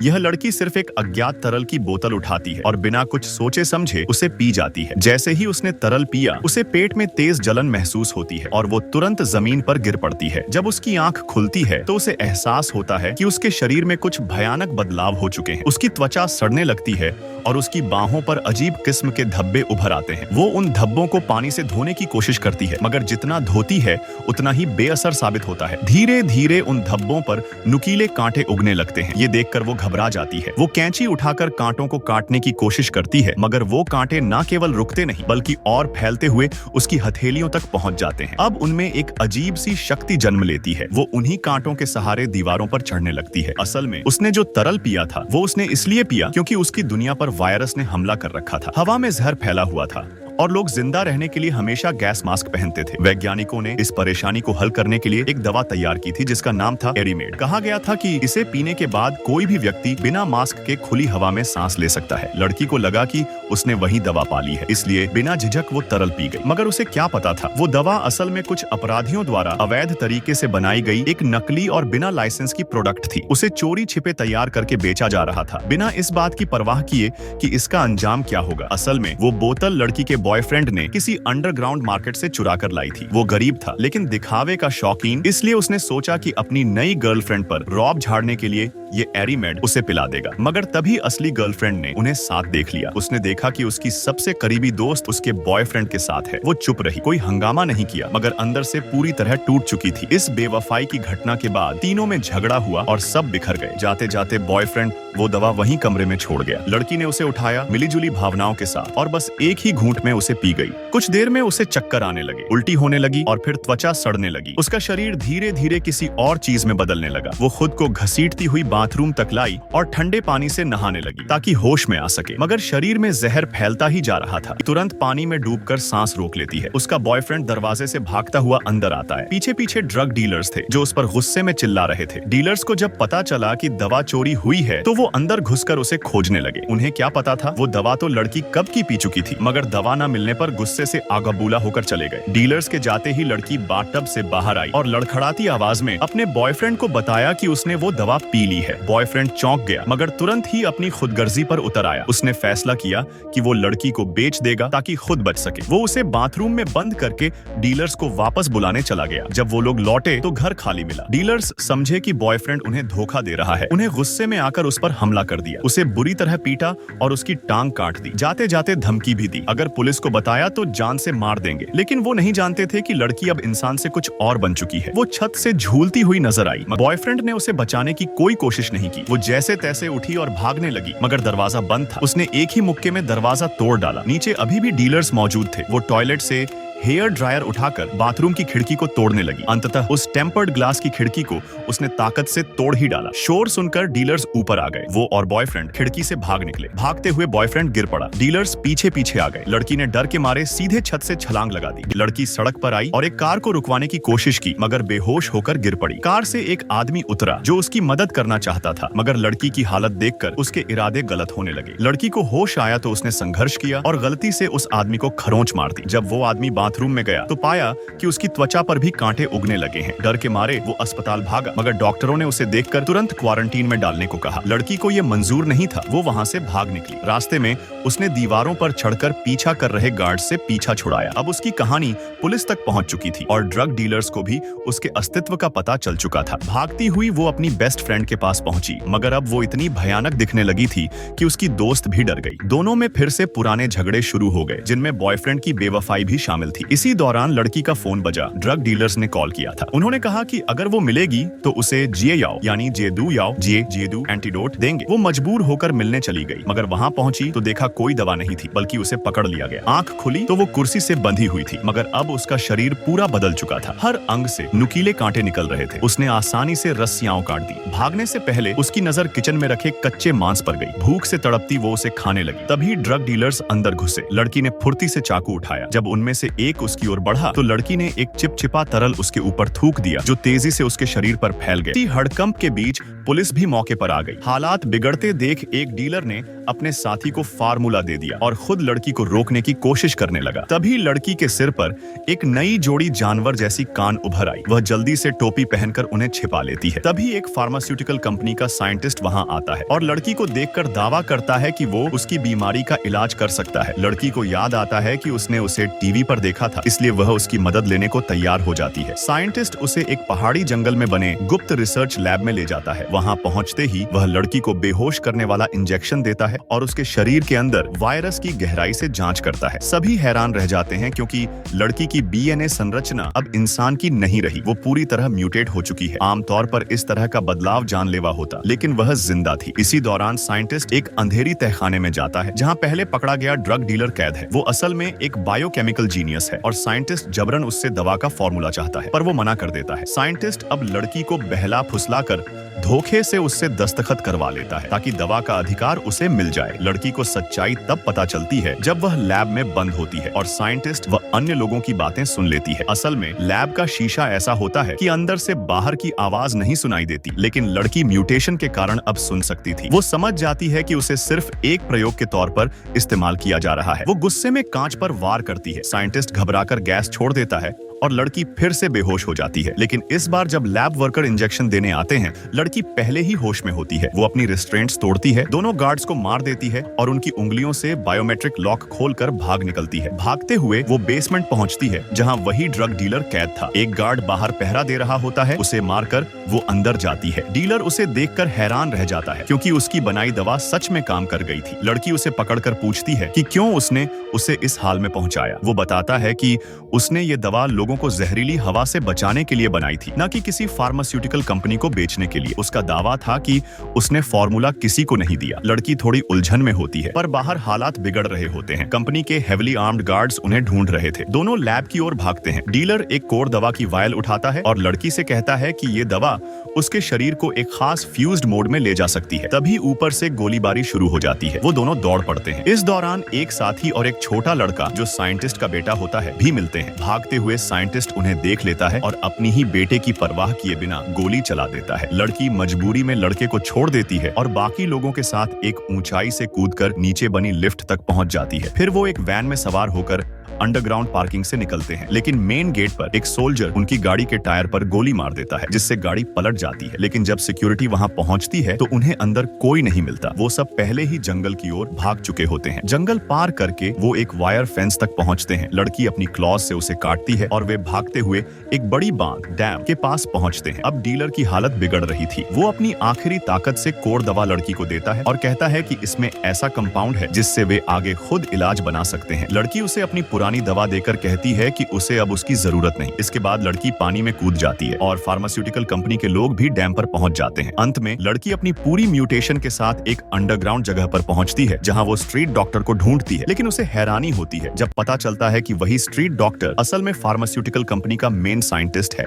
यह लड़की सिर्फ एक अज्ञात तरल की बोतल उठाती है और बिना कुछ सोचे समझे उसे पी जाती है। जैसे ही उसने तरल पिया, उसे पेट में तेज जलन महसूस होती है और वो तुरंत जमीन पर गिर पड़ती है। जब उसकी आंख खुलती है तो उसे एहसास होता है कि उसके शरीर में कुछ भयानक बदलाव हो चुके हैं। उसकी त्वचा सड़ने लगती है और उसकी बाहों पर अजीब किस्म के धब्बे उभर आते हैं। वो उन धब्बों को पानी से धोने की कोशिश करती है, मगर जितना धोती है उतना ही बेअसर साबित होता है। धीरे धीरे उन धब्बों पर नुकीले कांटे उगने लगते हैं। ये देखकर वो घबरा जाती है। वो कैंची उठाकर कांटों को काटने की कोशिश करती है, मगर वो कांटे न केवल रुकते नहीं बल्कि और फैलते हुए उसकी हथेलियों तक पहुंच जाते हैं। अब उनमें एक अजीब सी शक्ति जन्म लेती है। वो उन्हीं कांटों के सहारे दीवारों पर चढ़ने लगती है। असल में उसने जो तरल पिया था वो उसने इसलिए पिया क्योंकि उसकी दुनिया पर वायरस ने हमला कर रखा था। हवा में जहर फैला हुआ था और लोग जिंदा रहने के लिए हमेशा गैस मास्क पहनते थे। वैज्ञानिकों ने इस परेशानी को हल करने के लिए एक दवा तैयार की थी जिसका नाम था एरीमेड। कहा गया था कि इसे पीने के बाद कोई भी व्यक्ति बिना मास्क के खुली हवा में सांस ले सकता है। लड़की को लगा कि उसने वही दवा पा ली है, इसलिए बिना झिझक वो तरल पी गई। मगर उसे क्या पता था, वो दवा असल में कुछ अपराधियों द्वारा अवैध तरीके से बनाई गई एक नकली और बिना लाइसेंस की प्रोडक्ट थी। उसे चोरी छिपे तैयार करके बेचा जा रहा था, बिना इस बात की परवाह किए कि इसका अंजाम क्या होगा। असल में वो बोतल लड़की के बॉयफ्रेंड ने किसी अंडरग्राउंड मार्केट से चुरा कर लाई थी। वो गरीब था लेकिन दिखावे का शौकीन, इसलिए उसने सोचा कि अपनी नई गर्लफ्रेंड पर रौब झाड़ने के लिए ये एरीमेड उसे पिला देगा। मगर तभी असली गर्लफ्रेंड ने उन्हें साथ देख लिया। उसने देखा कि उसकी सबसे करीबी दोस्त उसके बॉयफ्रेंड के साथ है। वो चुप रही, कोई हंगामा नहीं किया, मगर अंदर से पूरी तरह टूट चुकी थी। इस बेवफाई की घटना के बाद तीनों में झगड़ा हुआ और सब बिखर गए। जाते जाते बॉयफ्रेंड वो दवा वहीं कमरे में छोड़ गया। लड़की ने उसे उठाया मिलीजुली भावनाओं के साथ और बस एक ही घूंट में उसे पी गई। कुछ देर में उसे चक्कर आने लगे, उल्टी होने लगी और फिर त्वचा सड़ने लगी। उसका शरीर धीरे धीरे किसी और चीज में बदलने लगा। वो खुद को घसीटती हुई बाथरूम तक लाई और ठंडे पानी से नहाने लगी ताकि होश में आ सके, मगर शरीर में जहर फैलता ही जा रहा था। तुरंत पानी में डूबकर सांस रोक लेती है। उसका बॉयफ्रेंड दरवाजे से भागता हुआ अंदर आता है। पीछे पीछे ड्रग डीलर्स थे जो उस पर गुस्से में चिल्ला रहे थे। डीलर्स को जब पता चला कि दवा चोरी हुई है तो वो अंदर घुसकर उसे खोजने लगे। उन्हें क्या पता था, वो दवा तो लड़की कब की पी चुकी थी, मगर दवा न मिलने पर गुस्से से आगाबूला होकर चले गए। डीलर्स के जाते ही लड़की बाथटब से बाहर आई और लड़खड़ाती आवाज में अपने बॉयफ्रेंड को बताया कि उसने वो दवा पी ली है। बॉयफ्रेंड चौंक गया, मगर तुरंत ही अपनी खुदगर्जी पर उतर आया। उसने फैसला किया कि वो लड़की को बेच देगा ताकि खुद बच सके। वो उसे बाथरूम में बंद करके डीलर्स को वापस बुलाने चला गया। जब वो लोग लौटे तो घर खाली मिला। डीलर्स समझे कि बॉयफ्रेंड उन्हें धोखा दे रहा है। उन्हें गुस्से में आकर उस पर हमला कर दिया। उसे बुरी तरह पीटा और उसकी टांग काट दी। जाते जाते धमकी भी दी, अगर पुलिस को बताया तो जान से मार देंगे। लेकिन वो नहीं जानते थे कि लड़की अब इंसान से कुछ और बन चुकी है। वो छत से झूलती हुई नजर आई। बॉयफ्रेंड ने उसे बचाने की कोई कोशिश नहीं की। वो जैसे तैसे उठी और भागने लगी, मगर दरवाजा बंद था। उसने एक ही मुक्के में दरवाजा तोड़ डाला। नीचे अभी भी डीलर्स मौजूद थे। वो टॉयलेट से हेयर ड्रायर उठाकर बाथरूम की खिड़की को तोड़ने लगी। अंततः उस टेम्पर्ड ग्लास की खिड़की को उसने ताकत से तोड़ ही डाला। शोर सुनकर डीलर्स ऊपर आ गए। वो और बॉयफ्रेंड खिड़की से भाग निकले। भागते हुए बॉयफ्रेंड गिर पड़ा। डीलर्स पीछे पीछे आ गए। लड़की ने डर के मारे सीधे छत से छलांग लगा दी। लड़की सड़क पर आई और एक कार को रुकवाने की कोशिश की, मगर बेहोश होकर गिर पड़ी। कार से एक आदमी उतरा जो उसकी मदद करना चाहता था, मगर लड़की की हालत देखकर उसके इरादे गलत होने लगे। लड़की को होश आया तो उसने संघर्ष किया और गलती से उस आदमी को खरोंच मार दी। जब वो आदमी बाथरूम में गया तो पाया कि उसकी त्वचा पर भी कांटे उगने लगे हैं। डर के मारे वो अस्पताल भागा, मगर डॉक्टरों ने उसे देखकर तुरंत क्वारंटीन में डालने को कहा। लड़की को ये मंजूर नहीं था। वो वहां से भाग निकली। रास्ते में उसने दीवारों पर चढ़कर पीछा कर रहे गार्ड से पीछा छुड़ाया। अब उसकी कहानी पुलिस तक पहुंच चुकी थी और ड्रग डीलर्स को भी उसके अस्तित्व का पता चल चुका था। भागती हुई वो अपनी बेस्ट फ्रेंड के पास पहुंची, मगर अब वो इतनी भयानक दिखने लगी थी कि उसकी दोस्त भी डर गई। दोनों में फिर से पुराने झगड़े शुरू हो गए, जिनमें बॉयफ्रेंड की बेवफाई भी शामिल थी। इसी दौरान लड़की का फोन बजा। ड्रग डीलर्स ने कॉल किया था। उन्होंने कहा कि अगर वो मिलेगी तो उसे जिएयाओ यानी जेदू याओ जेदू एंटीडोट देंगे। वो मजबूर होकर मिलने चली गई, मगर वहां पहुंची तो देखा कोई दवा नहीं थी, बल्कि उसे पकड़ लिया गया। आंख खुली तो वो कुर्सी से बंधी हुई थी, मगर अब उसका शरीर पूरा बदल चुका था। हर अंग से नुकीले कांटे निकल रहे थे। उसने आसानी से रस्सियां काट दी। भागने से पहले उसकी नजर किचन में रखे कच्चे मांस पर गई। भूख से तड़पती वो उसे खाने लगी। तभी ड्रग डीलर्स अंदर घुसे। लड़की ने फुर्ती से चाकू उठाया। जब उनमें से एक उसकी ओर बढ़ा तो लड़की ने एक चिपचिपा तरल उसके ऊपर थूक दिया, जो तेजी से उसके शरीर पर फैल गया। हड़कंप के बीच पुलिस भी मौके पर आ गई। हालात बिगड़ते देख एक डीलर ने अपने साथी को फार्मूला दे दिया और खुद लड़की को रोकने की कोशिश करने लगा। तभी लड़की के सिर पर एक नई जोड़ी जानवर जैसी कान उभर आई। वह जल्दी से टोपी पहनकर उन्हें छिपा लेती है। तभी एक फार्मास्यूटिकल कंपनी का साइंटिस्ट वहां आता है और लड़की को देखकर दावा करता है कि वो उसकी बीमारी का इलाज कर सकता है। लड़की को याद आता है कि उसने उसे टीवी पर देखा था, इसलिए वह उसकी मदद लेने को तैयार हो जाती है। साइंटिस्ट उसे एक पहाड़ी जंगल में बने गुप्त रिसर्च लैब में ले जाता है। वहां पहुंचते ही वह लड़की को बेहोश करने वाला इंजेक्शन देता है और उसके शरीर के अंदर वायरस की गहराई से जांच करता है। सभी हैरान रह जाते हैं क्योंकि लड़की की डीएनए संरचना अब इंसान की नहीं रही, वो पूरी तरह म्यूटेट हो चुकी है। आमतौर पर इस तरह का बदलाव जानलेवा होता, लेकिन वह जिंदा थी। इसी दौरान साइंटिस्ट एक अंधेरी तहखाने में जाता है जहां पहले पकड़ा गया ड्रग डीलर कैद है। वो असल में एक बायोकेमिकल जीनियस है और साइंटिस्ट जबरन उससे दवा का फॉर्मूला चाहता है, पर वो मना कर देता है। साइंटिस्ट अब लड़की को बहला फुसला कर धोखे से उससे दस्तखत करवा लेता है ताकि दवा का अधिकार उसे मिल जाए। लड़की को सच्चाई तब पता चलती है जब वह लैब में बंद होती है और साइंटिस्ट व अन्य लोगों की बातें सुन लेती है। असल में लैब का शीशा ऐसा होता है कि अंदर से बाहर की आवाज नहीं सुनाई देती, लेकिन लड़की म्यूटेशन के कारण अब सुन सकती थी। वो समझ जाती है कि उसे सिर्फ एक प्रयोग के तौर पर इस्तेमाल किया जा रहा है। वो गुस्से में कांच पर वार करती है। साइंटिस्ट घबराकर गैस छोड़ देता है और लड़की फिर से बेहोश हो जाती है। लेकिन इस बार जब लैब वर्कर इंजेक्शन देने आते हैं, लड़की पहले ही होश में होती है। वो अपनी रिस्ट्रेंट्स तोड़ती है, दोनों गार्ड्स को मार देती है और उनकी उंगलियों से बायोमेट्रिक लॉक खोलकर भाग निकलती है। भागते हुए वो बेसमेंट पहुंचती है जहां वही ड्रग डीलर कैद था। एक गार्ड बाहर पहरा दे रहा होता है, उसे मारकर वो अंदर जाती है। डीलर उसे देखकर हैरान रह जाता है क्योंकि उसकी बनाई दवा सच में काम कर गई थी। लड़की उसे पकड़कर पूछती है कि क्यों उसने उसे इस हाल में पहुंचाया। वो बताता है कि उसने ये दवा लोगों को जहरीली हवा से बचाने के लिए बनाई थी, न कि किसी फार्मास्यूटिकल कंपनी को बेचने के लिए। उसका दावा था कि उसने फॉर्मूला किसी को नहीं दिया। लड़की थोड़ी उलझन में होती है, पर बाहर हालात बिगड़ रहे होते हैं। कंपनी के हेवीली आर्म्ड गार्ड्स उन्हें ढूंढ रहे थे। दोनों लैब की ओर भागते हैं। डीलर एक कोर दवा की वायल उठाता है और लड़की से कहता है कि ये दवा उसके शरीर को एक खास फ्यूज्ड मोड में ले जा सकती है। तभी ऊपर से गोलीबारी शुरू हो जाती है। वो दोनों दौड़ पड़ते हैं। इस दौरान एक साथी और एक छोटा लड़का जो साइंटिस्ट का बेटा होता है भी मिलते हैं। भागते हुए साइंटिस्ट उन्हें देख लेता है और अपनी ही बेटे की परवाह किए बिना गोली चला देता है। लड़की मजबूरी में लड़के को छोड़ देती है और बाकी लोगों के साथ एक ऊंचाई से कूदकर नीचे बनी लिफ्ट तक पहुंच जाती है। फिर वो एक वैन में सवार होकर अंडरग्राउंड पार्किंग से निकलते हैं, लेकिन मेन गेट पर एक सोल्जर उनकी गाड़ी के टायर पर गोली मार देता है, जिससे गाड़ी पलट जाती है। लेकिन जब सिक्योरिटी वहां पहुंचती है तो उन्हें अंदर कोई नहीं मिलता। वो सब पहले ही जंगल की ओर भाग चुके होते हैं। जंगल पार करके वो एक वायर फेंस तक पहुंचते हैं। लड़की अपनी क्लॉज से उसे काटती है और वे भागते हुए एक बड़ी बांध डैम के पास पहुंचते हैं। अब डीलर की हालत बिगड़ रही थी। वो अपनी आखिरी ताकत से कोर दवा लड़की को देता है और कहता है कि इसमें ऐसा कंपाउंड है जिससे वे आगे खुद इलाज बना सकते हैं। लड़की उसे अपनी पुरानी दवा देकर कहती है कि उसे अब उसकी जरूरत नहीं। इसके बाद लड़की पानी में कूद जाती है और फार्मास्यूटिकल कंपनी के लोग भी डैम पर पहुंच जाते हैं। अंत में लड़की अपनी पूरी म्यूटेशन के साथ एक अंडरग्राउंड जगह पर पहुंचती है जहां वो स्ट्रीट डॉक्टर को ढूंढती है, लेकिन उसे हैरानी होती है जब पता चलता है कि वही स्ट्रीट डॉक्टर असल में फार्मास्यूटिकल कंपनी का मेन साइंटिस्ट है।